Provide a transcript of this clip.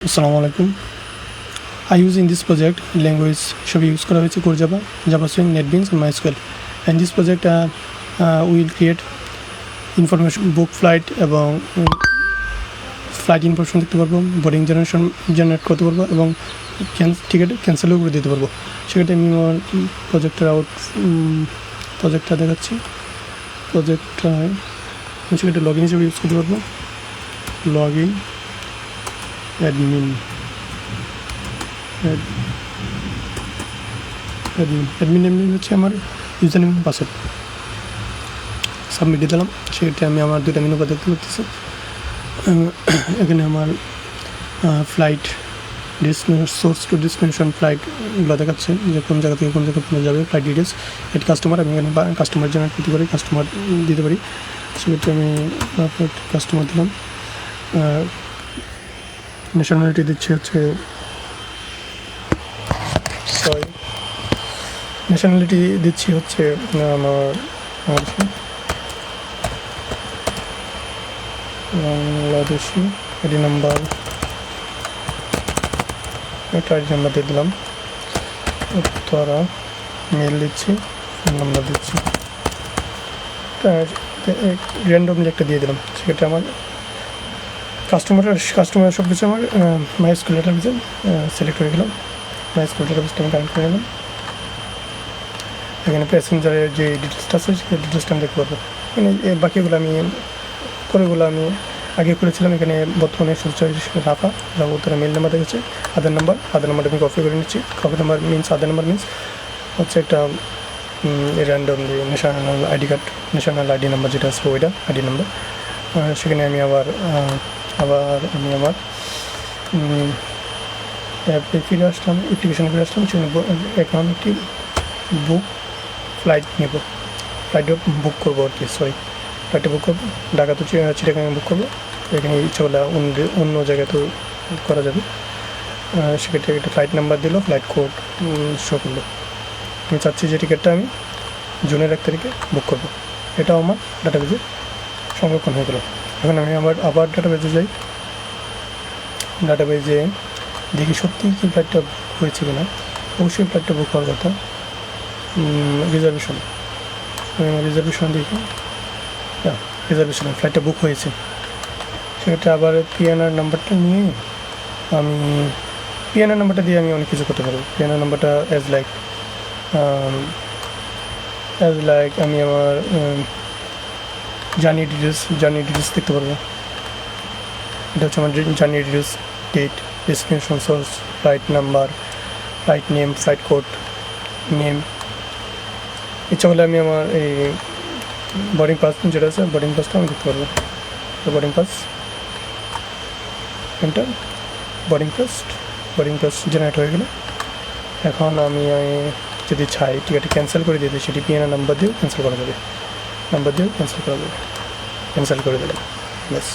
Assalamu alaikum. I use in this project language সব use করা হয়েছে core Java, Java swing, NetBeans and MySQL. And this project will create information book flight এবং flight information দেখতে পারবো, boarding generate করতে পারবো এবং ticket ক্যান্সেলও করে দিতে পারবো। সেক্ষেত্রে আমি আমার প্রজেক্টটা দেখাচ্ছি। সেক্ষেত্রে লগ ইন হিসেবে ইউজ করতে পারবো। লগ ইন অ্যাডমিন নেম হচ্ছে আমার ইউজার নেম পাসওয়ার্ড। সাবমিট দিয়ে দিলাম। সেক্ষেত্রে আমি আমার দুইটা মেনু দেখতে পাচ্ছি। এখানে আমার ফ্লাইট সোর্স টু ডেস্টিনেশন ফ্লাইটগুলো দেখাচ্ছে যে কোন জায়গা থেকে কোন জায়গায় যাবে, ফ্লাইট ডিটেলস। এটি কাস্টমার, আমি এখানে কাস্টমার জেনারেট করতে পারি, কাস্টমার দিতে পারি। সেক্ষেত্রে আমি কাস্টমার দিলাম। ন্যাশনালিটি দিচ্ছি হচ্ছে আমার বাংলাদেশি। আইডি নাম্বার দিয়ে দিলাম। উত্তরা মেল দিচ্ছি, ফোন নাম্বার দিচ্ছি, র্যান্ডমলি একটা দিয়ে দিলাম। সেক্ষেত্রে আমার কাস্টমার সব কিছু আমার MySQL ডাটাবেসে সিলেক্ট হয়ে গেলাম। MySQL ডাটাবেসটা আমি কানেক্ট করে নিলাম। এখানে প্যাসেঞ্জারের যে ডিটেলসটা আছে সেই ডিটেলসটা আমি দেখতে পারবো। এখানে বাকিগুলো আমি আগে করেছিলাম। এখানে বর্তমানে রাফা উত্তরা মেল নাম্বার দেখেছে। আধার নাম্বারটা আমি কপি করে নিচ্ছি। আধার নাম্বার মিনস হচ্ছে একটা র্যান্ডম যে ন্যাশনাল আইডি নাম্বার যেটা আছে ওইটা আইডি নাম্বার। সেখানে আমি আবার আমার অ্যাপে ফিরে আসলাম, অ্যাপ্লিকেশনে ফিরে আসলাম। এখন একটি ফ্লাইটটা বুক করবো আর কি। ফ্লাইটটা বুক করবো, ঢাকা তো চিটাগাং বুক করবো। এখানে ইচ্ছা হলে অন্য জায়গায় তো করা যাবে। সেক্ষেত্রে একটা ফ্লাইট নাম্বার দিল, ফ্লাইট কোড শো করলো। আমি চাচ্ছি যে টিকিটটা আমি জুনের 1 তারিখে বুক করবো। এটাও আমার ডাটাবেজে সংরক্ষণ হয়ে গেল। এখন আমি আবার ডাটাবেজে যাই। ডাটাবেজে দেখি সত্যি কি ফ্লাইটটা বুক হয়েছে কিনা। অবশ্যই ফ্লাইটটা বুক হওয়ার কথা। রিজার্ভেশন দেখি, ফ্লাইটটা বুক হয়েছে। সেক্ষেত্রে আবার পিএনআর নাম্বারটা দিয়ে আমি অনেক কিছু করতে পারবো। পিএনআর নাম্বারটা অ্যাজ লাইক আমি আমার জার্নি ডিটেলস দেখতে পারবো। এটা হচ্ছে আমার journey details, date, destination, source, flight number, flight name, flight code name. ইচ্ছা হলে আমি আমার এই বোর্ডিং পাস যেটা আছে বোর্ডিং পাসটা আমি দেখতে পারবো। তো বোর্ডিং পাস জেনারেট হয়ে গেল। এখন আমি যদি চাই টিকিট ক্যান্সেল করে দিতে, সেটি পিএনআর নাম্বার দিয়েও ক্যান্সেল করে দিলাম। ব্যাস।